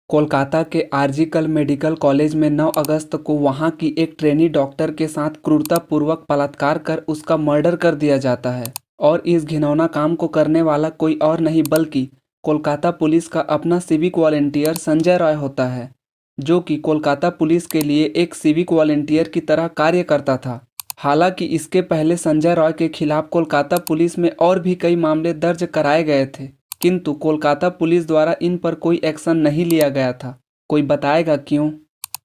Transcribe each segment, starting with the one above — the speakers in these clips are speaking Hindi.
कोलकाता के आरजीकर मेडिकल कॉलेज में 9 अगस्त को वहां की एक ट्रेनी डॉक्टर के साथ क्रूरतापूर्वक बलात्कार कर उसका मर्डर कर दिया जाता है। और इस घिनौना काम को करने वाला कोई और नहीं बल्कि कोलकाता पुलिस का अपना सिविक वॉलंटियर संजय रॉय होता है, जो कि कोलकाता पुलिस के लिए एक सिविक वॉलंटियर की तरह कार्य करता था। हालांकि इसके पहले संजय रॉय के खिलाफ कोलकाता पुलिस में और भी कई मामले दर्ज कराए गए थे, किंतु कोलकाता पुलिस द्वारा इन पर कोई एक्शन नहीं लिया गया था। कोई बताएगा क्यों?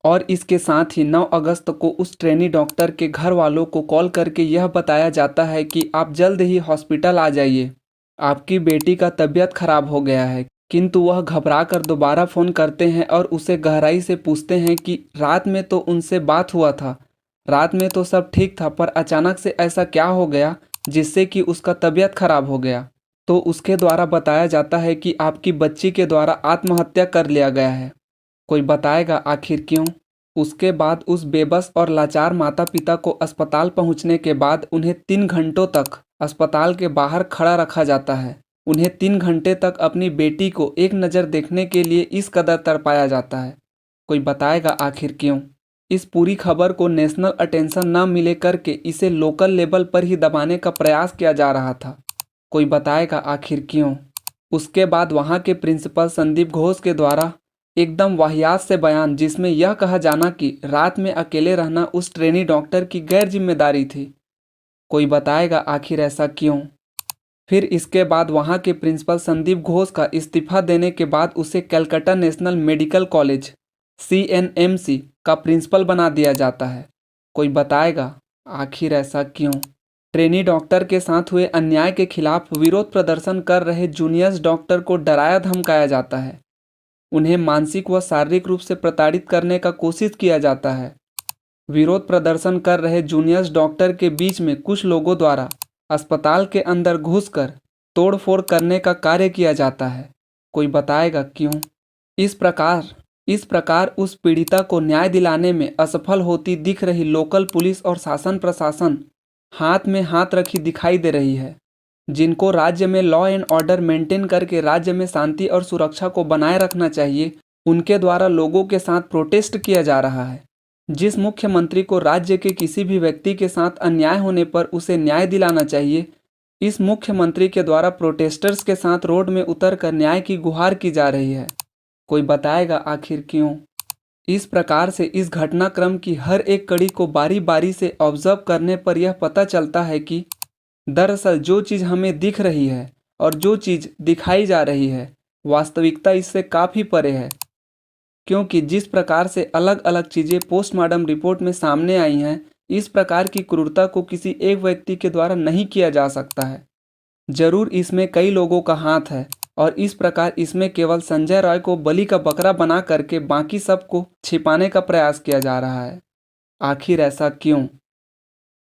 और इसके साथ ही 9 अगस्त को उस ट्रेनी डॉक्टर के घर वालों को कॉल करके यह बताया जाता है कि आप जल्द ही हॉस्पिटल आ जाइए, आपकी बेटी का तबीयत खराब हो गया है। किंतु वह घबरा कर दोबारा फ़ोन करते हैं और उसे गहराई से पूछते हैं कि रात में तो उनसे बात हुआ था, रात में तो सब ठीक था, पर अचानक से ऐसा क्या हो गया जिससे कि उसका तबीयत खराब हो गया। तो उसके द्वारा बताया जाता है कि आपकी बच्ची के द्वारा आत्महत्या कर लिया गया है। कोई बताएगा आखिर क्यों? उसके बाद उस बेबस और लाचार माता पिता को अस्पताल पहुंचने के बाद उन्हें 3 घंटों तक अस्पताल के बाहर खड़ा रखा जाता है। उन्हें 3 घंटे तक अपनी बेटी को एक नज़र देखने के लिए इस कदर तड़पाया जाता है। कोई बताएगा आखिर क्यों? इस पूरी खबर को नेशनल अटेंशन न मिले करके इसे लोकल लेवल पर ही दबाने का प्रयास किया जा रहा था। कोई बताएगा आखिर क्यों? उसके बाद वहाँ के प्रिंसिपल संदीप घोष के द्वारा एकदम वाहियात से बयान, जिसमें यह कहा जाना कि रात में अकेले रहना उस ट्रेनी डॉक्टर की गैर जिम्मेदारी थी। कोई बताएगा आखिर ऐसा क्यों? फिर इसके बाद वहाँ के प्रिंसिपल संदीप घोष का इस्तीफा देने के बाद उसे Calcutta national medical college CNMC का प्रिंसिपल बना दिया जाता है। कोई बताएगा आखिर ऐसा क्यों? ट्रेनी डॉक्टर के साथ हुए अन्याय के खिलाफ विरोध प्रदर्शन कर रहे जूनियर्स डॉक्टर को डराया धमकाया जाता है। उन्हें मानसिक व शारीरिक रूप से प्रताड़ित करने का कोशिश किया जाता है। विरोध प्रदर्शन कर रहे जूनियर्स डॉक्टर के बीच में कुछ लोगों द्वारा अस्पताल के अंदर घुसकर तोड़फोड़ करने का कार्य किया जाता है। कोई बताएगा क्यों? इस प्रकार उस पीड़िता को न्याय दिलाने में असफल होती दिख रही लोकल पुलिस और शासन प्रशासन हाथ में हाथ रखी दिखाई दे रही है। जिनको राज्य में लॉ एंड ऑर्डर मेंटेन करके राज्य में शांति और सुरक्षा को बनाए रखना चाहिए, उनके द्वारा लोगों के साथ प्रोटेस्ट किया जा रहा है। जिस मुख्यमंत्री को राज्य के किसी भी व्यक्ति के साथ अन्याय होने पर उसे न्याय दिलाना चाहिए, इस मुख्यमंत्री के द्वारा प्रोटेस्टर्स के साथ रोड में उतरकर न्याय की गुहार की जा रही है। कोई बताएगा आखिर क्यों? इस प्रकार से इस घटनाक्रम की हर एक कड़ी को बारी बारी से ऑब्जर्व करने पर यह पता चलता है कि दरअसल जो चीज़ हमें दिख रही है और जो चीज़ दिखाई जा रही है, वास्तविकता इससे काफ़ी परे है। क्योंकि जिस प्रकार से अलग अलग चीज़ें पोस्टमार्टम रिपोर्ट में सामने आई हैं, इस प्रकार की क्रूरता को किसी एक व्यक्ति के द्वारा नहीं किया जा सकता है। जरूर इसमें कई लोगों का हाथ है और इस प्रकार इसमें केवल संजय रॉय को बलि का बकरा बना करके बाकी सबको छिपाने का प्रयास किया जा रहा है। आखिर ऐसा क्यों?